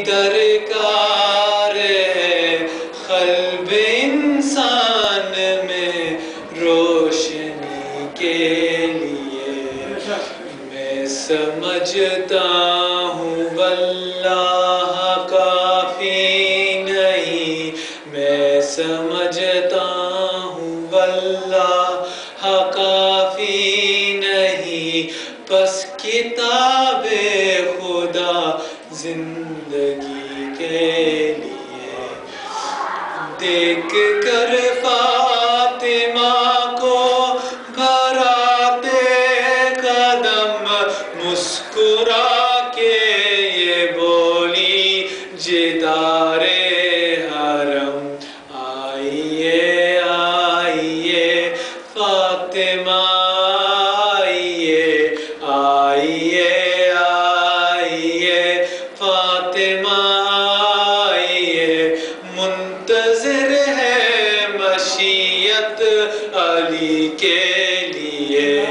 درکار ہے قلب انسان میں روشنی کے لیے، میں سمجھتا ہوں واللہ کافی نہیں، میں سمجھتا ہوں واللہ کافی نہیں، بس کتاب خدا زندگی کے لیے۔ دیکھ کر فاطمہ کو بھراتے قدم، مسکرا کے یہ بولی جدار حرم، آئیے آئیے فاطمہ آئیے، آئیے آئیے فاطمہ آئیے، منتظر ہے مشیت علی کے لیے۔